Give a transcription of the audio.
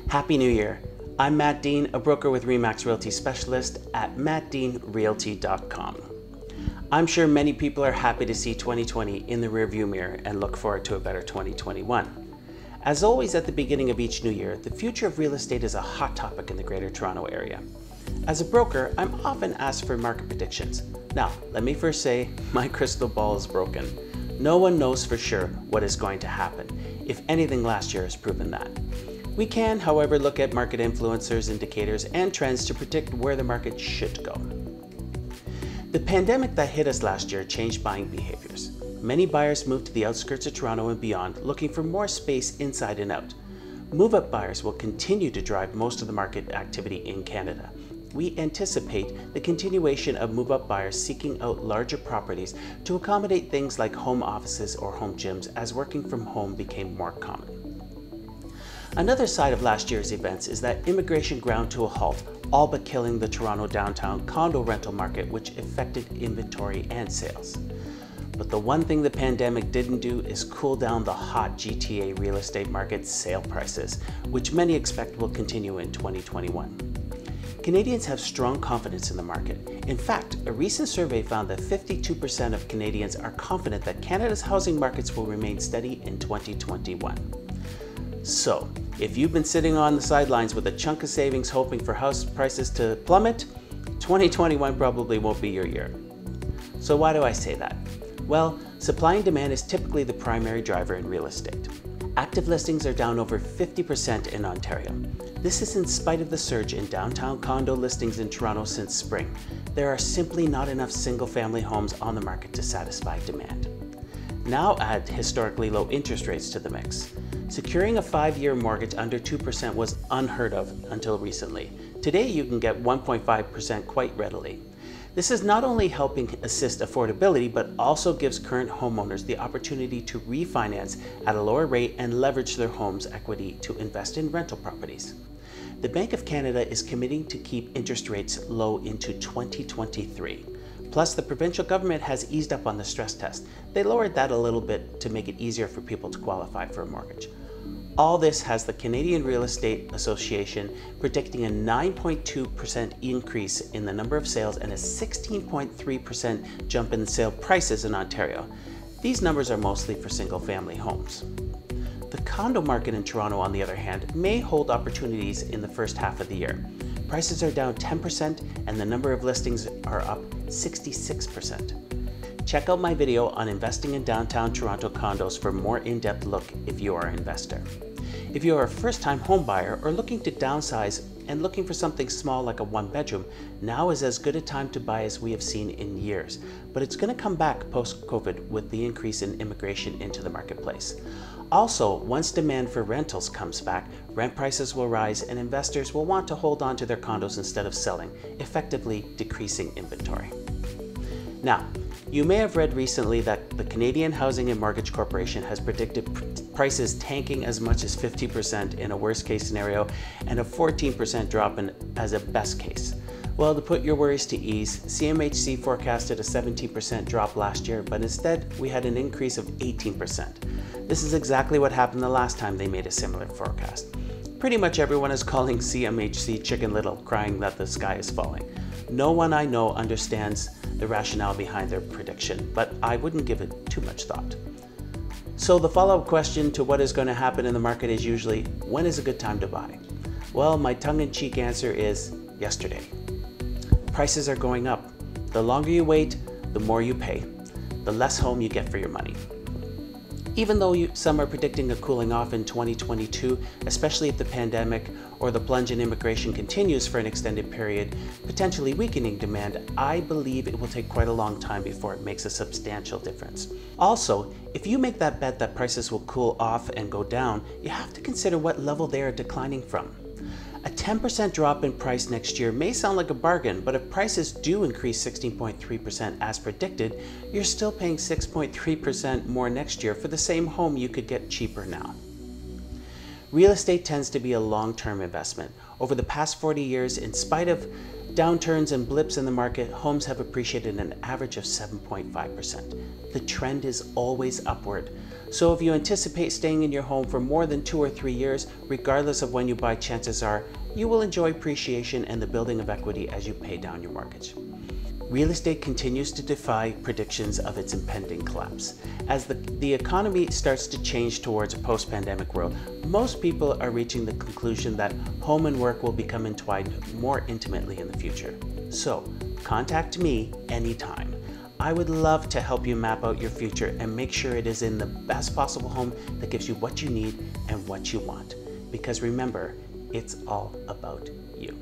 Happy New Year. I'm Matt Dean, a broker with RE/MAX Realty Specialist at mattdeanrealty.com. I'm sure many people are happy to see 2020 in the rearview mirror and look forward to a better 2021. As always at the beginning of each new year, the future of real estate is a hot topic in the Greater Toronto Area. As a broker, I'm often asked for market predictions. Now, let me first say, my crystal ball is broken. No one knows for sure what is going to happen. If anything, last year has proven that. We can, however, look at market influencers, indicators, and trends to predict where the market should go. The pandemic that hit us last year changed buying behaviors. Many buyers moved to the outskirts of Toronto and beyond, looking for more space inside and out. Move-up buyers will continue to drive most of the market activity in Canada. We anticipate the continuation of move-up buyers seeking out larger properties to accommodate things like home offices or home gyms as working from home became more common. Another side of last year's events is that immigration ground to a halt, all but killing the Toronto downtown condo rental market, which affected inventory and sales. But the one thing the pandemic didn't do is cool down the hot GTA real estate market sale prices, which many expect will continue in 2021. Canadians have strong confidence in the market. In fact, a recent survey found that 52% of Canadians are confident that Canada's housing markets will remain steady in 2021. So, if you've been sitting on the sidelines with a chunk of savings hoping for house prices to plummet, 2021 probably won't be your year. So why do I say that? Well, supply and demand is typically the primary driver in real estate. Active listings are down over 50% in Ontario. This is in spite of the surge in downtown condo listings in Toronto since spring. There are simply not enough single-family homes on the market to satisfy demand. Now add historically low interest rates to the mix. Securing a 5-year mortgage under 2% was unheard of until recently. Today you can get 1.5% quite readily. This is not only helping assist affordability, but also gives current homeowners the opportunity to refinance at a lower rate and leverage their home's equity to invest in rental properties. The Bank of Canada is committing to keep interest rates low into 2023. Plus, the provincial government has eased up on the stress test. They lowered that a little bit to make it easier for people to qualify for a mortgage. All this has the Canadian Real Estate Association predicting a 9.2% increase in the number of sales and a 16.3% jump in sale prices in Ontario. These numbers are mostly for single-family homes. The condo market in Toronto, on the other hand, may hold opportunities in the first half of the year. Prices are down 10% and the number of listings are up 66%. Check out my video on investing in downtown Toronto condos for a more in-depth look if you are an investor. If you are a first-time home buyer or looking to downsize and looking for something small like a one-bedroom, now is as good a time to buy as we have seen in years. But it's going to come back post-COVID with the increase in immigration into the marketplace. Also, once demand for rentals comes back, rent prices will rise and investors will want to hold on to their condos instead of selling, effectively decreasing inventory. Now, you may have read recently that the Canadian Housing and Mortgage Corporation has predicted prices tanking as much as 50% in a worst case scenario and a 14% drop as a best case. Well, to put your worries to ease, CMHC forecasted a 17% drop last year, but instead we had an increase of 18%. This is exactly what happened the last time they made a similar forecast. Pretty much everyone is calling CMHC Chicken Little, crying that the sky is falling. No one I know understands the rationale behind their prediction, but I wouldn't give it too much thought. So the follow-up question to what is going to happen in the market is usually, when is a good time to buy? Well, my tongue-in-cheek answer is yesterday. Prices are going up. The longer you wait, the more you pay, the less home you get for your money. Even though some are predicting a cooling off in 2022, especially if the pandemic or the plunge in immigration continues for an extended period, potentially weakening demand, I believe it will take quite a long time before it makes a substantial difference. Also, if you make that bet that prices will cool off and go down, you have to consider what level they are declining from. A 10% drop in price next year may sound like a bargain, but if prices do increase 16.3% as predicted, you're still paying 6.3% more next year for the same home you could get cheaper now. Real estate tends to be a long-term investment. Over the past 40 years, in spite of downturns and blips in the market, homes have appreciated an average of 7.5%. The trend is always upward. So if you anticipate staying in your home for more than 2 or 3 years, regardless of when you buy, chances are you will enjoy appreciation and the building of equity as you pay down your mortgage. Real estate continues to defy predictions of its impending collapse. As the economy starts to change towards a post-pandemic world, most people are reaching the conclusion that home and work will become entwined more intimately in the future. So, contact me anytime. I would love to help you map out your future and make sure it is in the best possible home that gives you what you need and what you want. Because remember, it's all about you.